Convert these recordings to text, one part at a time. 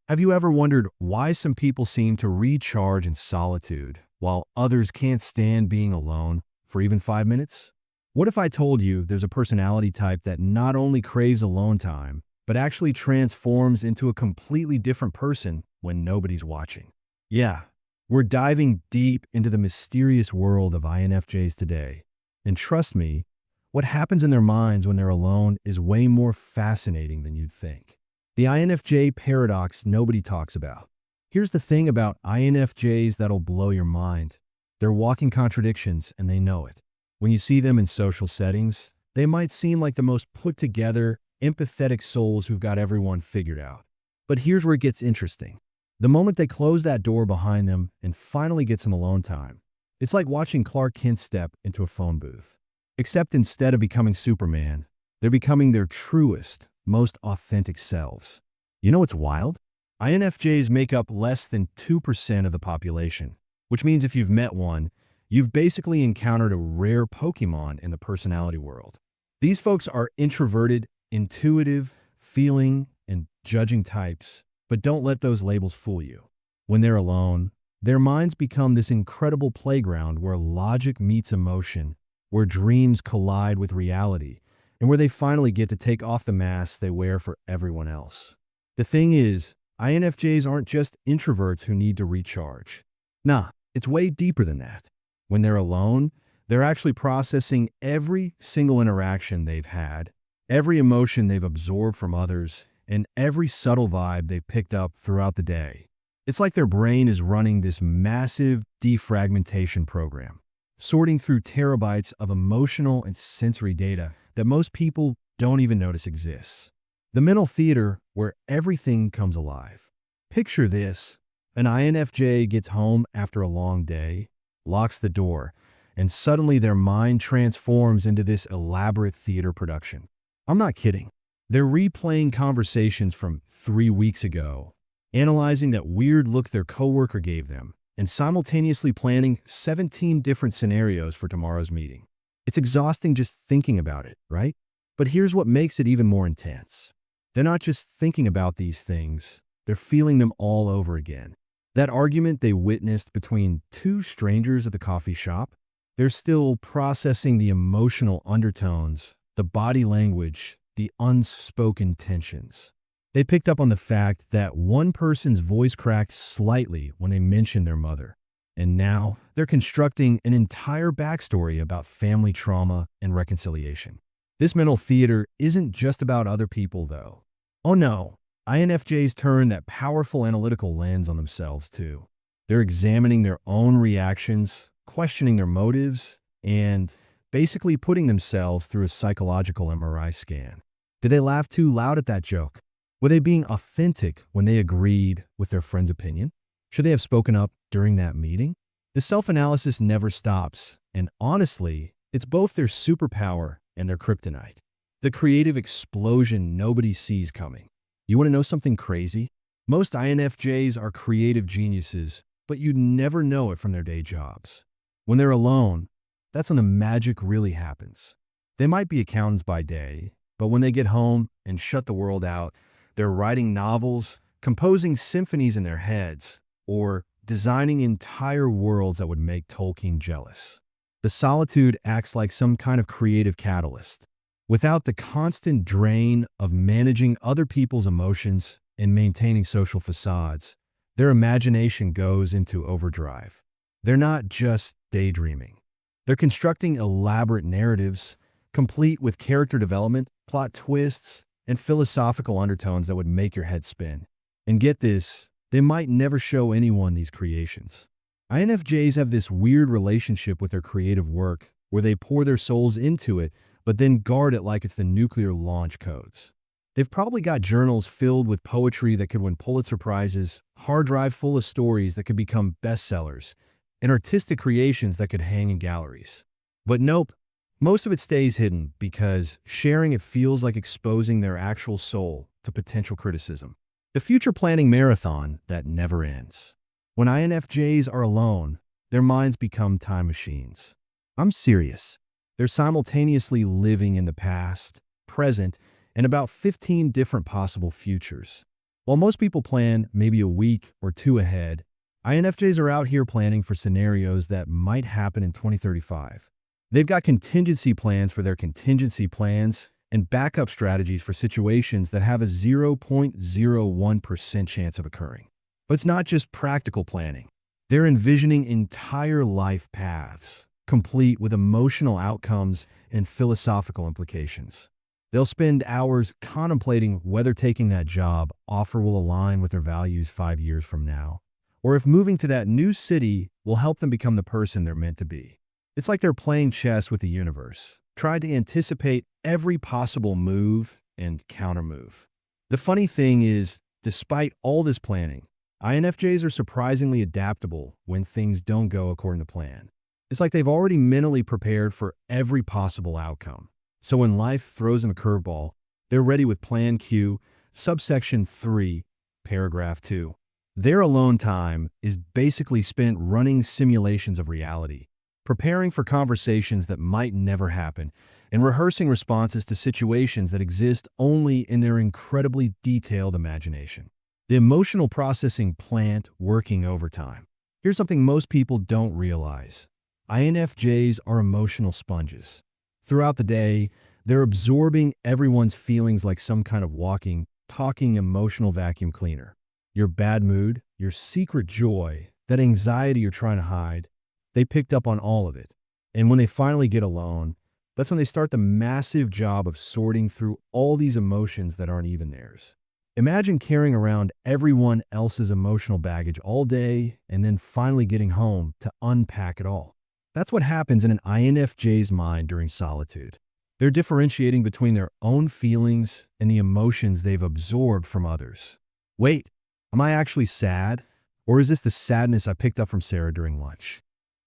Have you ever wondered why some people seem to recharge in solitude while others can't stand being alone for even 5 minutes? What if I told you there's a personality type that not only craves alone time, but actually transforms into a completely different person when nobody's watching? Yeah, we're diving deep into the mysterious world of INFJs today. And trust me, what happens in their minds when they're alone is way more fascinating than you'd think. The INFJ paradox nobody talks about. Here's the thing about INFJs that'll blow your mind. They're walking contradictions and they know it. When you see them in social settings, they might seem like the most put together, empathetic souls who've got everyone figured out. But here's where it gets interesting. The moment they close that door behind them and finally get some alone time, it's like watching Clark Kent step into a phone booth. Except instead of becoming Superman, they're becoming their truest, most authentic selves. You know what's wild? INFJs make up less than 2% of the population, which means if you've met one, you've basically encountered a rare Pokemon in the personality world. These folks are introverted, intuitive, feeling, and judging types, but don't let those labels fool you. When they're alone, their minds become this incredible playground where logic meets emotion, where dreams collide with reality, and where they finally get to take off the mask they wear for everyone else. The thing is, INFJs aren't just introverts who need to recharge. Nah, it's way deeper than that. When they're alone, they're actually processing every single interaction they've had, every emotion they've absorbed from others, and every subtle vibe they've picked up throughout the day. It's like their brain is running this massive defragmentation program, sorting through terabytes of emotional and sensory data that most people don't even notice exists. The mental theater where everything comes alive. Picture this. An INFJ gets home after a long day, locks the door, and suddenly their mind transforms into this elaborate theater production. I'm not kidding. They're replaying conversations from 3 weeks ago, analyzing that weird look their coworker gave them, and simultaneously planning 17 different scenarios for tomorrow's meeting. It's exhausting just thinking about it, right? But here's what makes it even more intense. They're not just thinking about these things, they're feeling them all over again. That argument they witnessed between two strangers at the coffee shop, they're still processing the emotional undertones, the body language, the unspoken tensions. They picked up on the fact that one person's voice cracked slightly when they mentioned their mother. And now they're constructing an entire backstory about family trauma and reconciliation. This mental theater isn't just about other people, though. Oh no, INFJs turn that powerful analytical lens on themselves, too. They're examining their own reactions, questioning their motives, and basically putting themselves through a psychological MRI scan. Did they laugh too loud at that joke? Were they being authentic when they agreed with their friend's opinion? Should they have spoken up during that meeting? The self-analysis never stops, and honestly, it's both their superpower and their kryptonite. The creative explosion nobody sees coming. You want to know something crazy? Most INFJs are creative geniuses, but you'd never know it from their day jobs. When they're alone, that's when the magic really happens. They might be accountants by day, but when they get home and shut the world out, they're writing novels, composing symphonies in their heads, or designing entire worlds that would make Tolkien jealous. The solitude acts like some kind of creative catalyst. Without the constant drain of managing other people's emotions and maintaining social facades, their imagination goes into overdrive. They're not just daydreaming. They're constructing elaborate narratives, complete with character development, plot twists, and philosophical undertones that would make your head spin. And get this, they might never show anyone these creations. INFJs have this weird relationship with their creative work where they pour their souls into it, but then guard it like it's the nuclear launch codes. They've probably got journals filled with poetry that could win Pulitzer Prizes, hard drive full of stories that could become bestsellers, and artistic creations that could hang in galleries. But nope, most of it stays hidden because sharing it feels like exposing their actual soul to potential criticism. The future planning marathon that never ends. When INFJs are alone, their minds become time machines. I'm serious. They're simultaneously living in the past, present, and about 15 different possible futures. While most people plan maybe a week or two ahead, INFJs are out here planning for scenarios that might happen in 2035. They've got contingency plans for their contingency plans and backup strategies for situations that have a 0.01% chance of occurring. But it's not just practical planning. They're envisioning entire life paths, complete with emotional outcomes and philosophical implications. They'll spend hours contemplating whether taking that job offer will align with their values 5 years from now, or if moving to that new city will help them become the person they're meant to be. It's like they're playing chess with the universe, trying to anticipate every possible move and countermove. The funny thing is, despite all this planning, INFJs are surprisingly adaptable when things don't go according to plan. It's like they've already mentally prepared for every possible outcome. So when life throws them a curveball, they're ready with Plan Q, subsection 3, paragraph 2. Their alone time is basically spent running simulations of reality, preparing for conversations that might never happen, and rehearsing responses to situations that exist only in their incredibly detailed imagination. The emotional processing plant working overtime. Here's something most people don't realize. INFJs are emotional sponges. Throughout the day, they're absorbing everyone's feelings like some kind of walking, talking emotional vacuum cleaner. Your bad mood, your secret joy, that anxiety you're trying to hide, they picked up on all of it. And when they finally get alone, that's when they start the massive job of sorting through all these emotions that aren't even theirs. Imagine carrying around everyone else's emotional baggage all day and then finally getting home to unpack it all. That's what happens in an INFJ's mind during solitude. They're differentiating between their own feelings and the emotions they've absorbed from others. Wait, am I actually sad? Or is this the sadness I picked up from Sarah during lunch?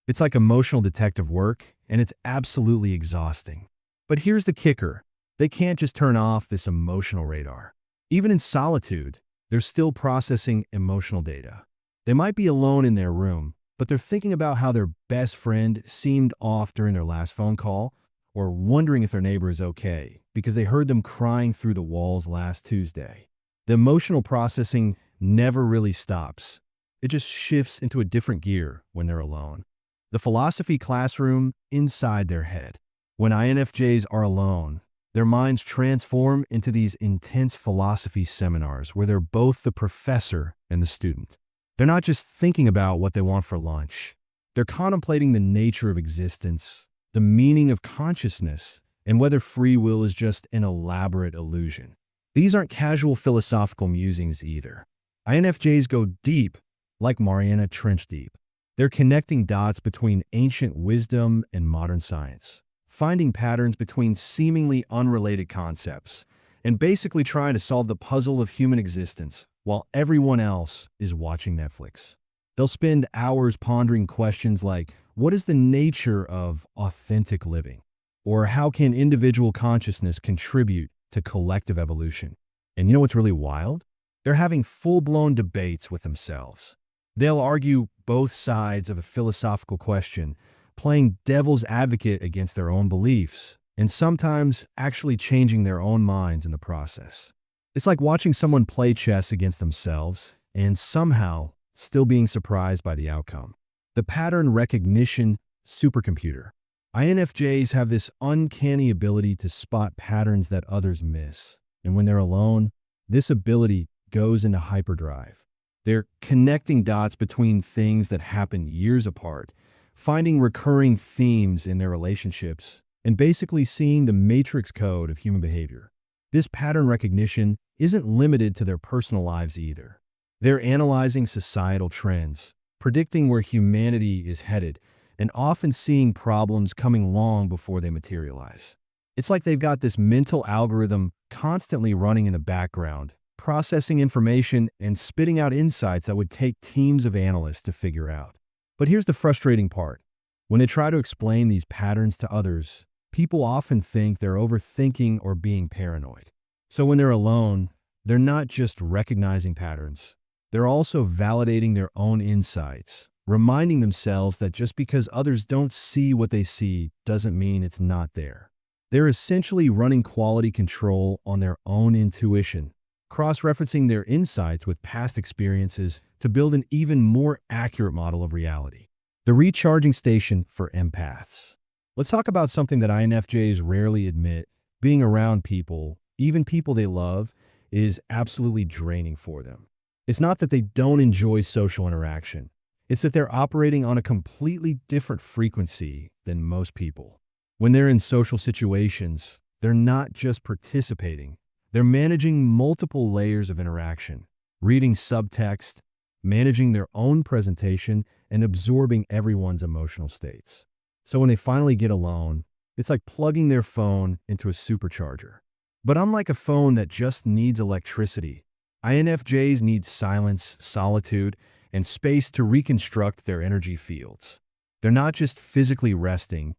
It's like emotional detective work, and it's absolutely exhausting. But here's the kicker. They can't just turn off this emotional radar. Even in solitude, they're still processing emotional data. They might be alone in their room, but they're thinking about how their best friend seemed off during their last phone call, or wondering if their neighbor is okay because they heard them crying through the walls last Tuesday. The emotional processing never really stops. It just shifts into a different gear when they're alone. The philosophy classroom inside their head. When INFJs are alone, their minds transform into these intense philosophy seminars where they're both the professor and the student. They're not just thinking about what they want for lunch. They're contemplating the nature of existence, the meaning of consciousness, and whether free will is just an elaborate illusion. These aren't casual philosophical musings either. INFJs go deep, like Mariana Trench deep. They're connecting dots between ancient wisdom and modern science, finding patterns between seemingly unrelated concepts, and basically trying to solve the puzzle of human existence while everyone else is watching Netflix. They'll spend hours pondering questions like, what is the nature of authentic living? Or how can individual consciousness contribute to collective evolution? And you know what's really wild? They're having full-blown debates with themselves. They'll argue both sides of a philosophical question, playing devil's advocate against their own beliefs, and sometimes actually changing their own minds in the process. It's like watching someone play chess against themselves and somehow still being surprised by the outcome. The pattern recognition supercomputer. INFJs have this uncanny ability to spot patterns that others miss. And when they're alone, this ability goes into hyperdrive. They're connecting dots between things that happen years apart, finding recurring themes in their relationships, and basically seeing the matrix code of human behavior. This pattern recognition isn't limited to their personal lives either. They're analyzing societal trends, predicting where humanity is headed, and often seeing problems coming long before they materialize. It's like they've got this mental algorithm constantly running in the background, processing information and spitting out insights that would take teams of analysts to figure out. But here's the frustrating part. When they try to explain these patterns to others, people often think they're overthinking or being paranoid. So when they're alone, they're not just recognizing patterns. They're also validating their own insights, reminding themselves that just because others don't see what they see doesn't mean it's not there. They're essentially running quality control on their own intuition, cross-referencing their insights with past experiences to build an even more accurate model of reality. The recharging station for empaths. Let's talk about something that INFJs rarely admit. Being around people, even people they love, is absolutely draining for them. It's not that they don't enjoy social interaction. It's that they're operating on a completely different frequency than most people. When they're in social situations, they're not just participating. They're managing multiple layers of interaction, reading subtext, managing their own presentation, and absorbing everyone's emotional states. So when they finally get alone, it's like plugging their phone into a supercharger. But unlike a phone that just needs electricity, INFJs need silence, solitude, and space to reconstruct their energy fields. They're not just physically resting,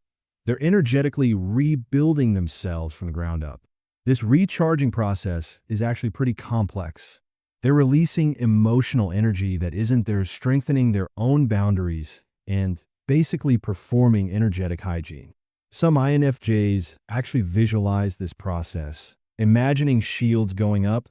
they're energetically rebuilding themselves from the ground up. This recharging process is actually pretty complex. They're releasing emotional energy that isn't theirs, strengthening their own boundaries, and basically performing energetic hygiene. Some INFJs actually visualize this process, imagining shields going up,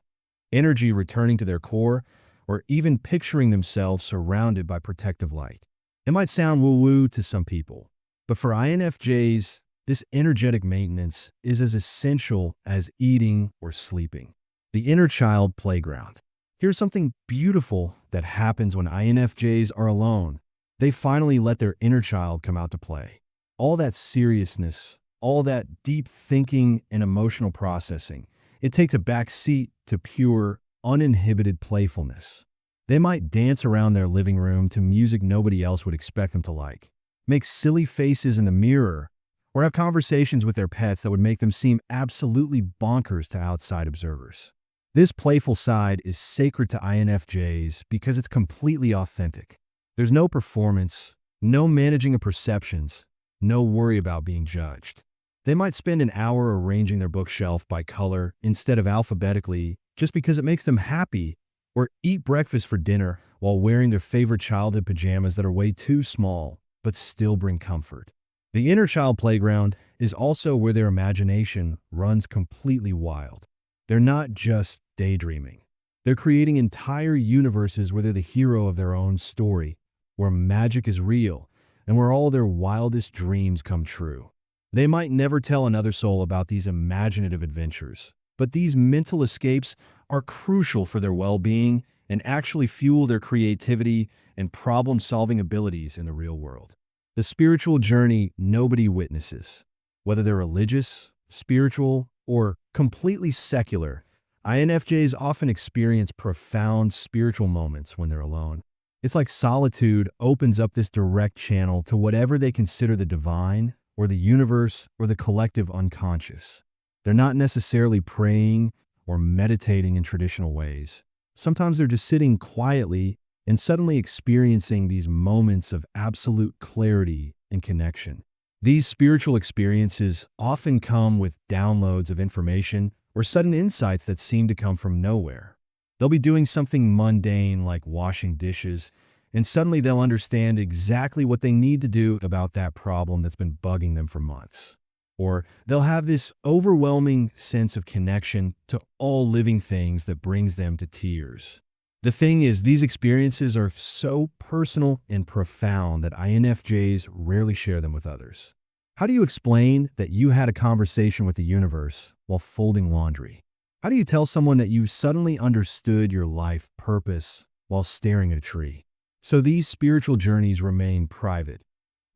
energy returning to their core, or even picturing themselves surrounded by protective light. It might sound woo-woo to some people, but for INFJs, this energetic maintenance is as essential as eating or sleeping. The inner child playground. Here's something beautiful that happens when INFJs are alone. They finally let their inner child come out to play. All that seriousness, all that deep thinking and emotional processing, it takes a back seat to pure, uninhibited playfulness. They might dance around their living room to music nobody else would expect them to like, make silly faces in the mirror, or have conversations with their pets that would make them seem absolutely bonkers to outside observers. This playful side is sacred to INFJs because it's completely authentic. There's no performance, no managing of perceptions, no worry about being judged. They might spend an hour arranging their bookshelf by color instead of alphabetically just because it makes them happy, or eat breakfast for dinner while wearing their favorite childhood pajamas that are way too small but still bring comfort. The inner child playground is also where their imagination runs completely wild. They're not just daydreaming. They're creating entire universes where they're the hero of their own story, where magic is real, and where all their wildest dreams come true. They might never tell another soul about these imaginative adventures, but these mental escapes are crucial for their well-being and actually fuel their creativity and problem-solving abilities in the real world. The spiritual journey nobody witnesses. Whether they're religious, spiritual, or completely secular, INFJs often experience profound spiritual moments when they're alone. It's like solitude opens up this direct channel to whatever they consider the divine, or the universe, or the collective unconscious. They're not necessarily praying or meditating in traditional ways. Sometimes they're just sitting quietly and suddenly experiencing these moments of absolute clarity and connection. These spiritual experiences often come with downloads of information or sudden insights that seem to come from nowhere. They'll be doing something mundane like washing dishes, and suddenly they'll understand exactly what they need to do about that problem that's been bugging them for months. Or they'll have this overwhelming sense of connection to all living things that brings them to tears. The thing is, these experiences are so personal and profound that INFJs rarely share them with others. How do you explain that you had a conversation with the universe while folding laundry? How do you tell someone that you suddenly understood your life purpose while staring at a tree? So these spiritual journeys remain private,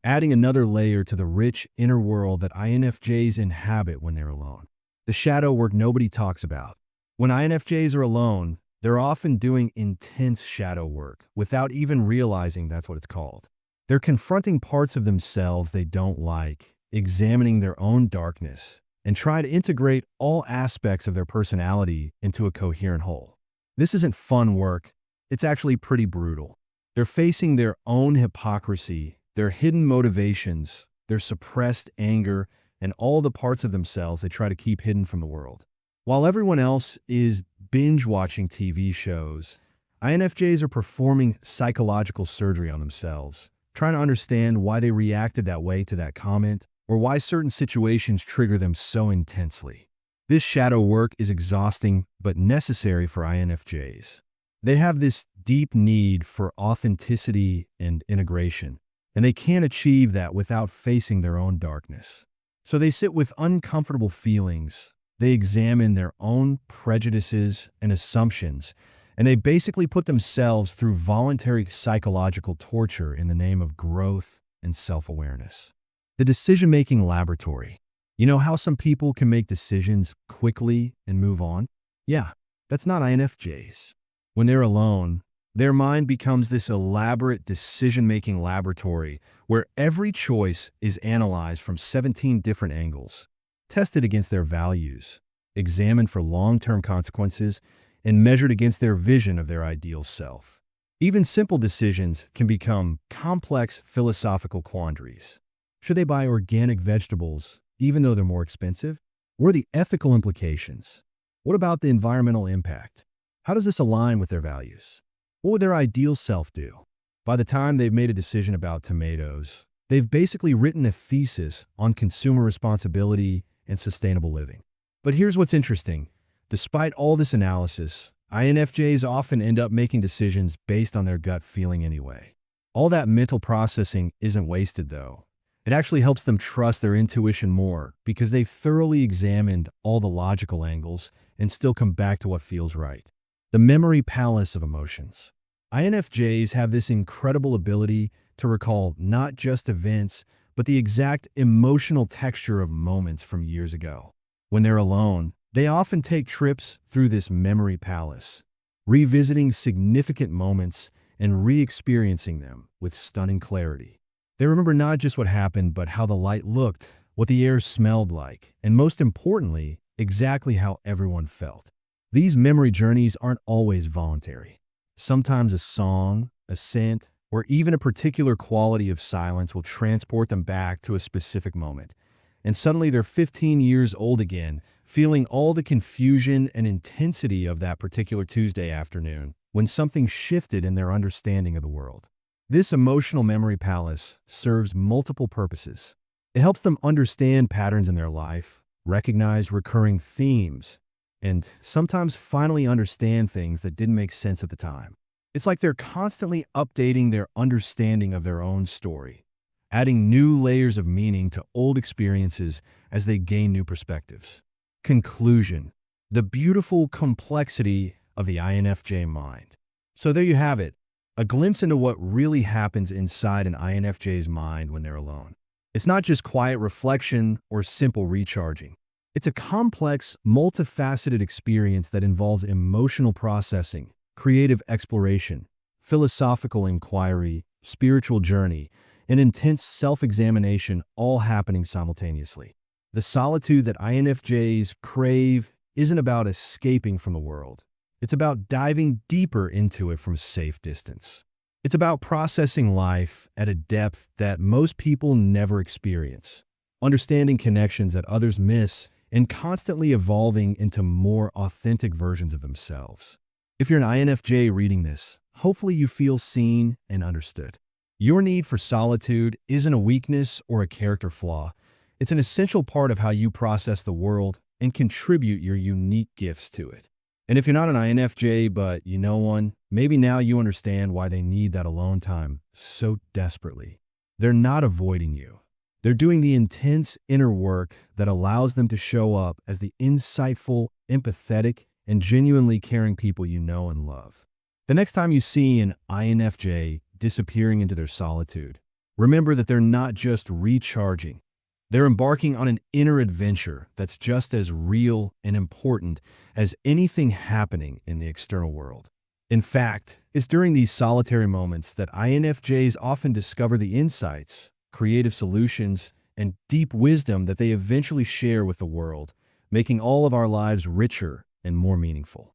adding another layer to the rich inner world that INFJs inhabit when they're alone. The shadow work nobody talks about. When INFJs are alone, they're often doing intense shadow work without even realizing that's what it's called. They're confronting parts of themselves they don't like, examining their own darkness, and trying to integrate all aspects of their personality into a coherent whole. This isn't fun work. It's actually pretty brutal. They're facing their own hypocrisy, their hidden motivations, their suppressed anger, and all the parts of themselves they try to keep hidden from the world. While everyone else is binge-watching TV shows, INFJs are performing psychological surgery on themselves, trying to understand why they reacted that way to that comment, or why certain situations trigger them so intensely. This shadow work is exhausting but necessary for INFJs. They have this deep need for authenticity and integration, and they can't achieve that without facing their own darkness. So they sit with uncomfortable feelings, they examine their own prejudices and assumptions, and they basically put themselves through voluntary psychological torture in the name of growth and self-awareness. The decision-making laboratory. You know how some people can make decisions quickly and move on? Yeah, that's not INFJs. When they're alone, their mind becomes this elaborate decision-making laboratory where every choice is analyzed from 17 different angles, tested against their values, examined for long-term consequences, and measured against their vision of their ideal self. Even simple decisions can become complex philosophical quandaries. Should they buy organic vegetables, even though they're more expensive? What are the ethical implications? What about the environmental impact? How does this align with their values? What would their ideal self do? By the time they've made a decision about tomatoes, they've basically written a thesis on consumer responsibility and sustainable living. But here's what's interesting. Despite all this analysis, INFJs often end up making decisions based on their gut feeling anyway. All that mental processing isn't wasted, though. It actually helps them trust their intuition more because they've thoroughly examined all the logical angles and still come back to what feels right. The memory palace of emotions. INFJs have this incredible ability to recall not just events, but the exact emotional texture of moments from years ago. When they're alone, they often take trips through this memory palace, revisiting significant moments and re-experiencing them with stunning clarity. They remember not just what happened, but how the light looked, what the air smelled like, and most importantly, exactly how everyone felt. These memory journeys aren't always voluntary. Sometimes a song, a scent, or even a particular quality of silence will transport them back to a specific moment. And suddenly they're 15 years old again, feeling all the confusion and intensity of that particular Tuesday afternoon when something shifted in their understanding of the world. This emotional memory palace serves multiple purposes. It helps them understand patterns in their life, recognize recurring themes, and sometimes finally understand things that didn't make sense at the time. It's like they're constantly updating their understanding of their own story, adding new layers of meaning to old experiences as they gain new perspectives. Conclusion: the beautiful complexity of the INFJ mind. So there you have it, a glimpse into what really happens inside an INFJ's mind when they're alone. It's not just quiet reflection or simple recharging. It's a complex, multifaceted experience that involves emotional processing, creative exploration, philosophical inquiry, spiritual journey, and intense self-examination all happening simultaneously. The solitude that INFJs crave isn't about escaping from the world. It's about diving deeper into it from safe distance. It's about processing life at a depth that most people never experience, understanding connections that others miss, and constantly evolving into more authentic versions of themselves. If you're an INFJ reading this, hopefully you feel seen and understood. Your need for solitude isn't a weakness or a character flaw. It's an essential part of how you process the world and contribute your unique gifts to it. And if you're not an INFJ, but you know one, maybe now you understand why they need that alone time so desperately. They're not avoiding you. They're doing the intense inner work that allows them to show up as the insightful, empathetic, and genuinely caring people you know and love. The next time you see an INFJ disappearing into their solitude, remember that they're not just recharging. They're embarking on an inner adventure that's just as real and important as anything happening in the external world. In fact, it's during these solitary moments that INFJs often discover the insights, creative solutions, and deep wisdom that they eventually share with the world, making all of our lives richer and more meaningful.